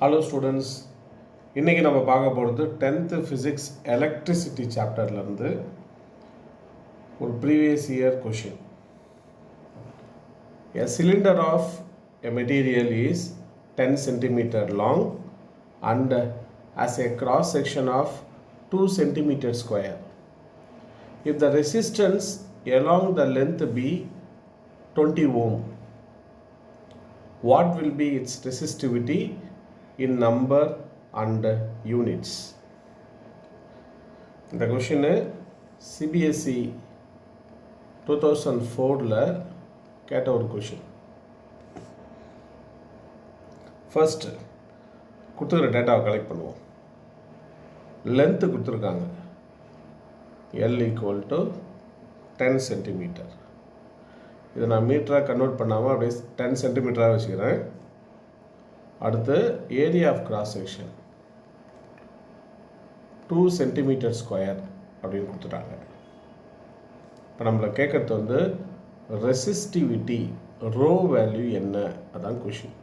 Hello students, இன்றைக்கி நம்ம பார்க்க போகிறது 10th ஃபிசிக்ஸ் எலக்ட்ரிசிட்டி சாப்டர்லேருந்து ஒரு previous year question. A cylinder of a material is 10 centimeter long and has a cross section of 2 centimeter square. If the resistance along the length be 20 ohm, what will be its resistivity in number and units? இந்த question CBSE 2004 கேட்ட ஒரு question. First கொடுத்துருக்கிற டேட்டாவை collect பண்ணுவோம். Length கொடுத்துருக்காங்க, L equal to 10 centimetre. இதை நான் மீட்டராக கன்வெர்ட் பண்ணாமல் அப்படியே 10 சென்டிமீட்டராக வச்சுக்கிறேன். அடுத்து area of cross section 2 centimetre square அப்படின்னு கொடுத்துட்டாங்க. இப்போ நம்மளை கேட்குறது வந்து ரெசிஸ்டிவிட்டி ரோ வேல்யூ என்ன, அதான் கொஷின்.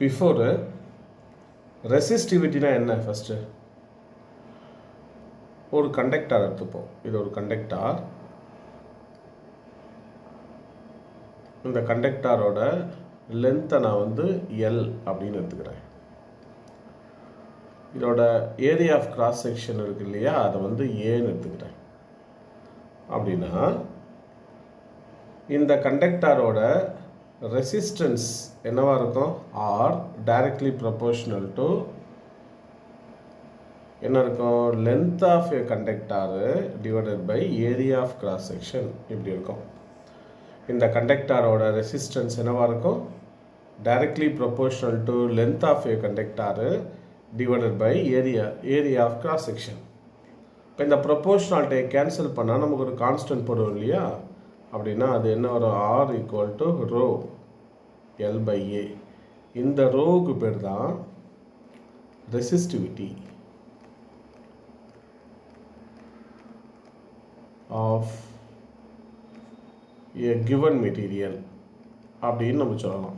பிஃபோரு ரெசிஸ்டிவிட்டினா என்ன? ஃபஸ்ட்டு ஒரு கண்டக்டார் எடுத்துப்போம். இது ஒரு கண்டக்டார். இந்த கண்டக்டாரோட லென்த்தை நான் வந்து எல் அப்படின்னு எடுத்துக்கிறேன். இதோட ஏரியா ஆஃப் கிராஸ் செக்ஷன் இருக்குது இல்லையா, அதை வந்து ஏன்னு எடுத்துக்கிறேன். அப்படின்னா இந்த கண்டக்டாரோட ரெசிஸ்டன்ஸ் என்னவாக இருக்கும்? ஆர் டைரக்ட்லி ப்ரொபோர்ஷனல் டு என்ன இருக்கும்? Length of a conductor divided by area of cross section இப்படி இருக்கும். இந்த கண்டக்டாரோட ரெசிஸ்டன்ஸ் என்னவாக இருக்கும்? Directly proportional to length of a conductor divided by area of cross section. இப்போ இந்த ப்ரொபோர்ஷனாலிட்டியை கேன்சல் பண்ணால் நமக்கு ஒரு கான்ஸ்டன்ட் போடுவோம் இல்லையா? அப்படின்னா அது என்ன வரும்? R equal to rho L by A. இந்த ரோவுக்கு பேர் தான் resistivity of a given material அப்படின்னு நம்ம சொல்லலாம்.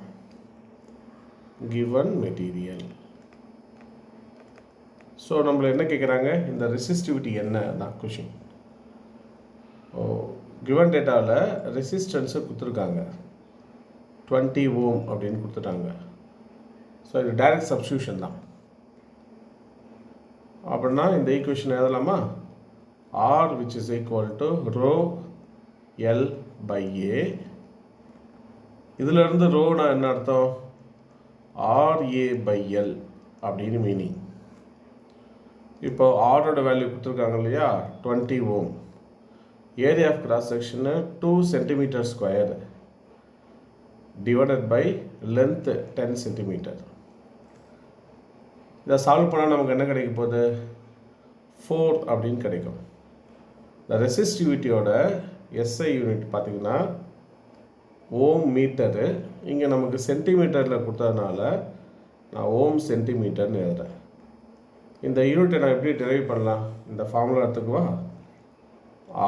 given material. ஸோ நம்மளை என்ன கேட்குறாங்க? இந்த ரெசிஸ்டிவிட்டி என்ன தான் கொஷின். given டேட்டாவில் ரெசிஸ்டன்ஸை கொடுத்துருக்காங்க 20 ஓம் அப்படின்னு கொடுத்துட்டாங்க. ஸோ இது டைரக்ட் சப்ஸ்டியூஷன் தான். அப்படின்னா இந்த ஈக்குவேஷன் எழுதலாமா? R which is equal to rho L by A. இதிலிருந்து ரோனா என்ன அர்த்தம்? ஆர்ஏ பை எல் அப்படின்னு மீனிங். இப்போ ஆரோட வேல்யூ கொடுத்துருக்காங்க இல்லையா, 20 ohm. Area of cross section 2 centimetre square divided by length 10 centimetre. இதை சால்வ் பண்ணால் நமக்கு என்ன கிடைக்க போகுது? 4 அப்படின்னு கிடைக்கும். இந்த ரெசிஸ்டிவிட்டியோட எஸ்ஐ யூனிட் பார்த்திங்கன்னா ஓம் மீட்டரு. இங்கே நமக்கு சென்டிமீட்டரில் கொடுத்ததுனால நான் ஓம் சென்டிமீட்டர்னு எழுதுறேன். இந்த யூனிட்டை நான் எப்படி டெரைவ் பண்ணலாம்? இந்த ஃபார்முலா எடுத்துக்குவா.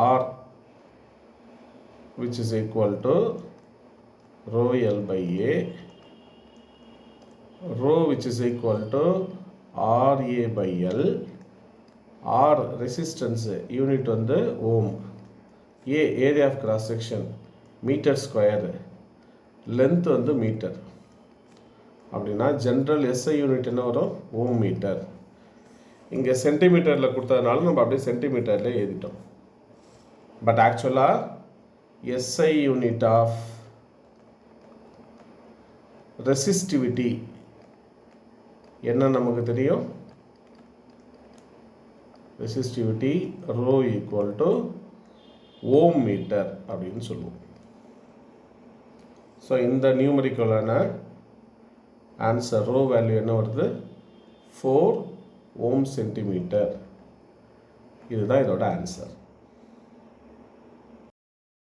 R which is equal to rho L by A, rho which is equal to RA by L. R resistance unit வந்து ohm, A area of cross section metre square, length வந்து metre. அப்படின்னா general SI unit என்ன வரும்? Ohm metre. இங்கே சென்டிமீட்டரில் கொடுத்ததுனால நம்ம அப்படியே சென்டிமீட்டரில் எழுதிட்டோம். பட் ஆக்சுவலாக எஸ்ஐ யூனிட் ஆஃப் ரெசிஸ்டிவிட்டி என்ன நமக்கு தெரியும்? Resistivity rho equal to ohm metre அப்படின்னு சொல்லுவோம். ஸோ இந்த நியூமரிக்கலான ஆன்சர் ரோ வேல்யூ என்ன வருது? 4 ஓம் சென்டிமீட்டர். இதுதான் இதோட ஆன்சர்.